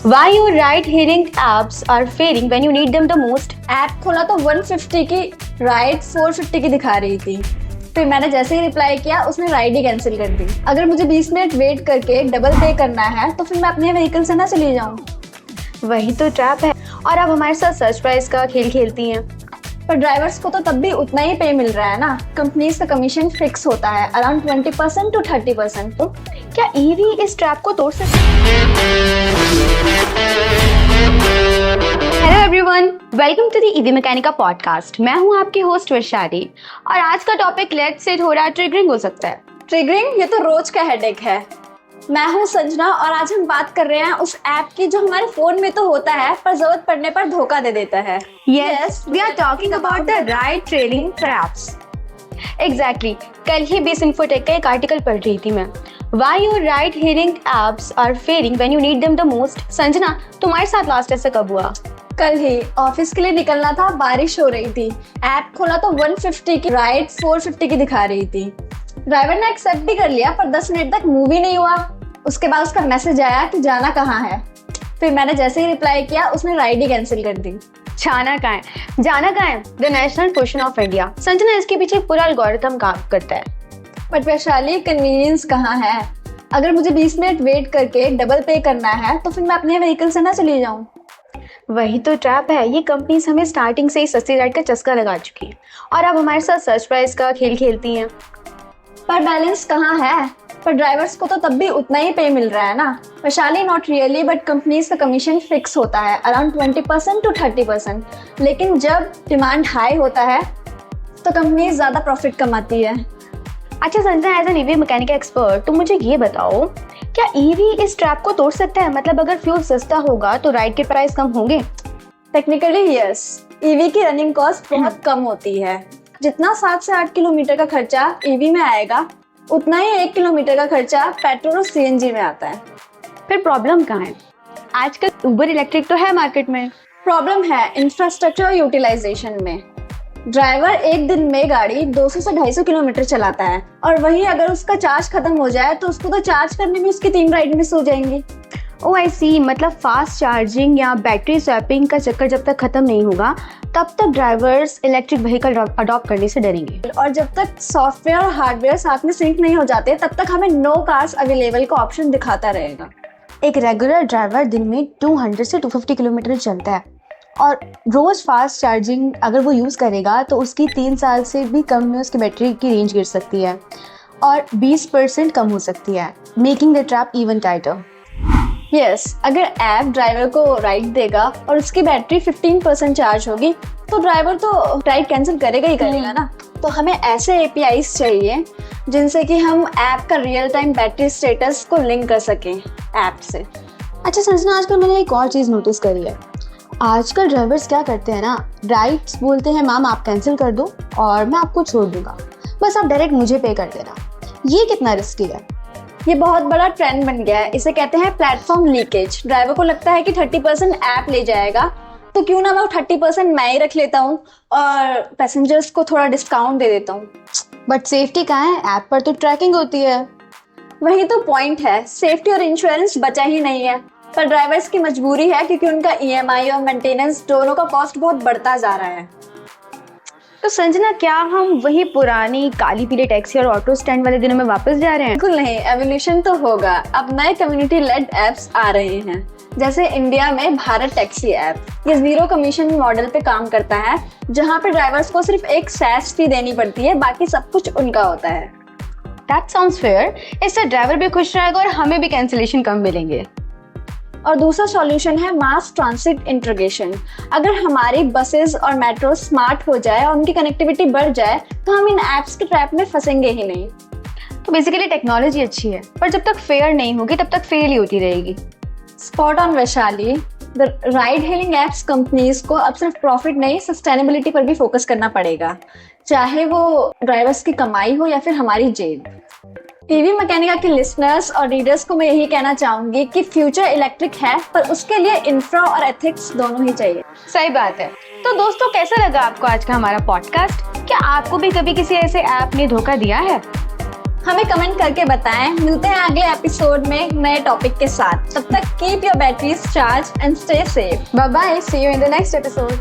Why your ride-hailing apps are failing when you need them the most? App खोला तो 150 की ride 450 की दिखा रही थी। फिर मैंने जैसे ही रिप्लाई किया उसने राइड ही कैंसिल कर दी। अगर मुझे 20 मिनट वेट करके डबल पे करना है तो फिर मैं अपने व्हीकल से ना चली जाऊँ। वही तो ट्रैप है। और आप हमारे साथ सर्च प्राइस का खेल खेलती हैं। पर ड्राइवर्स को तो तब भी उतना ही पे मिल रहा है ना। कंपनीज का कमीशन फिक्स होता है अराउंड 20% to 30%। तो क्या ईवी इस ट्रैप को तोड़ सकती है? Hello everyone, welcome to the EV Mechanica podcast. मैं हूं आपकी होस्ट वैशाली और आज का टॉपिक लेट्स से थोड़ा ट्रिगरिंग हो सकता है। ट्रिगरिंग ये तो रोज का हेडेक है। मैं हूं संजना और आज हम बात कर रहे हैं उस ऐप की जो हमारे फोन में तो होता है पर जरूरत पड़ने पर धोखा दे देता है। Yes, we are talking about the ride trailing traps. Exactly. कल ही बेस इन्फोटेक का एक आर्टिकल पढ़ रही थी मैं। Why your ride hailing apps are failing when you need them the most? Sanjana, तुम्हारे साथ लास्ट ऐसा कब हुआ? कल ही ऑफिस के लिए निकलना था, बारिश हो रही थी। ऐप खोला तो 150 की राइड 450 की दिखा रही थी। ड्राइवर ने एक्सेप्ट भी कर लिया पर 10 मिनट तक मूव ही नहीं हुआ। उसके बाद उसका मैसेज आया कि जाना कहाँ है। फिर मैंने जैसे ही रिप्लाई किया उसने राइड ही कैंसिल कर दी। जाना कहाँ है? जाना कहाँ है? The national question of India. Sanjana, इसके पीछे पूरा एल्गोरिथम काम करता है। बट वैशाली, कन्वीनियंस कहाँ है? अगर मुझे 20 मिनट वेट करके डबल पे करना है तो फिर मैं अपने व्हीकल से ना चली जाऊँ। वही तो ट्रैप है। ये कंपनीज हमें स्टार्टिंग से ही सस्ती राइड का चस्का लगा चुकी है और अब हमारे साथ सर्च प्राइस का खेल खेलती हैं। पर बैलेंस कहाँ है? पर ड्राइवर्स को तो तब भी उतना ही पे मिल रहा है ना। Vaishali, not really, but companies का कमीशन फिक्स होता है अराउंड 20% to 30%। लेकिन जब डिमांड हाई होता है तो कंपनीज ज्यादा प्रॉफिट कमाती है। अच्छा Sanjana, as an EV mechanic expert तुम मुझे ये बताओ, क्या ईवी इस ट्रैप को तोड़ सकता है? मतलब अगर फ्यूल सस्ता होगा तो राइड के प्राइस कम होंगे? Technically yes. ईवी की रनिंग कॉस्ट बहुत कम होती है। जितना 7 से 8 किलोमीटर का खर्चा ईवी में आएगा उतना ही 1 किलोमीटर का खर्चा पेट्रोल और सीएनजी में आता है। फिर प्रॉब्लम कहाँ है? आजकल उबर इलेक्ट्रिक तो है मार्केट में। प्रॉब्लम है इंफ्रास्ट्रक्चर और यूटिलाइजेशन में। ड्राइवर एक दिन में गाड़ी 200 से 250 किलोमीटर चलाता है और वही अगर उसका चार्ज खत्म हो जाए तो उसको तो चार्ज करने में उसकी 3 राइड मिस हो जाएंगी। ओ आई सी, मतलब फास्ट चार्जिंग या बैटरी स्वैपिंग का चक्कर जब तक खत्म नहीं होगा तब तक ड्राइवर्स इलेक्ट्रिक व्हीकल अडॉप्ट करने से डरेंगे। और जब तक सॉफ्टवेयर और हार्डवेयर साथ में सिंक नहीं हो जाते तब तक हमें नो कार्स अवेलेबल का ऑप्शन दिखाता रहेगा। एक रेगुलर ड्राइवर दिन में 200 से 250 किलोमीटर चलता है और रोज फास्ट चार्जिंग अगर वो यूज़ करेगा तो उसकी 3 साल से भी कम में उसकी बैटरी की रेंज गिर सकती है और 20% कम हो सकती है, making the trap even tighter. Yes, अगर ऐप ड्राइवर को राइड देगा और उसकी बैटरी 15% चार्ज होगी तो ड्राइवर तो राइड कैंसिल करेगा ही करेगा ना। तो हमें ऐसे एपीआईज चाहिए जिनसे कि हम ऐप का रियल टाइम बैटरी स्टेटस को लिंक कर सकें ऐप से। अच्छा संजना, आजकल मैंने एक और चीज़ नोटिस करी है। आजकल ड्राइवर्स क्या करते हैं ना, राइड्स बोलते हैं मैम आप कैंसिल कर दो और मैं आपको छोड़ दूंगा, बस आप डायरेक्ट मुझे पे कर देना। ये कितना रिस्की है? ये बहुत बड़ा ट्रेंड बन गया है। इसे कहते हैं प्लेटफॉर्म लीकेज। ड्राइवर को लगता है कि 30% ऐप ले जाएगा तो क्यों ना मैं 30% मैं ही रख लेता हूँ और पैसेंजर्स को थोड़ा डिस्काउंट दे देता हूँ। बट सेफ्टी कहाँ है? ऐप पर तो ट्रैकिंग होती है। वही तो पॉइंट है, सेफ्टी और इंश्योरेंस बचा ही नहीं है। पर ड्राइवर्स की मजबूरी है क्योंकि उनका ईएमआई और मेंटेनेंस दोनों का कॉस्ट बहुत बढ़ता जा रहा है। तो संजना, क्या हम वही पुरानी काली पीली टैक्सी और ऑटो स्टैंड वाले दिनों में वापस जा रहे हैं? बिल्कुल नहीं, एवोल्यूशन तो होगा। अब नए कम्युनिटी लेड एप्स आ रहे हैं, जैसे इंडिया में भारत टैक्सी ऐप। ये 0 कमीशन मॉडल पे काम करता है जहाँ पे ड्राइवर्स को सिर्फ एक सैस फी देनी पड़ती है, बाकी सब कुछ उनका होता है। That sounds fair. इससे ड्राइवर भी खुश रहेगा और हमें भी कैंसिलेशन कम मिलेंगे। और दूसरा सॉल्यूशन है मास ट्रांसिट इंटीग्रेशन। अगर हमारी बसेस और मेट्रो स्मार्ट हो जाए और उनकी कनेक्टिविटी बढ़ जाए तो हम इन एप्स के ट्रैप में फंसेंगे ही नहीं। तो बेसिकली टेक्नोलॉजी अच्छी है पर जब तक फेयर नहीं होगी तब तक फेल ही होती रहेगी। Spot on Vaishali. The ride hailing apps companies को अब सिर्फ प्रॉफिट नहीं, सस्टेनेबिलिटी पर भी फोकस करना पड़ेगा, चाहे वो ड्राइवर्स की कमाई हो या फिर हमारी जेब। ईवी मैकेनिका के लिसनर्स और रीडर्स को मैं यही कहना चाहूंगी कि फ्यूचर इलेक्ट्रिक है पर उसके लिए इंफ्रा और एथिक्स दोनों ही चाहिए। सही बात है। तो दोस्तों, कैसा लगा आपको आज का हमारा पॉडकास्ट? क्या आपको भी कभी किसी ऐसे ऐप ने धोखा दिया है? हमें कमेंट करके बताएं। मिलते हैं अगले एपिसोड में नए टॉपिक के साथ। तब तक keep your batteries charge and stay safe. Bye bye, see you in the next episode.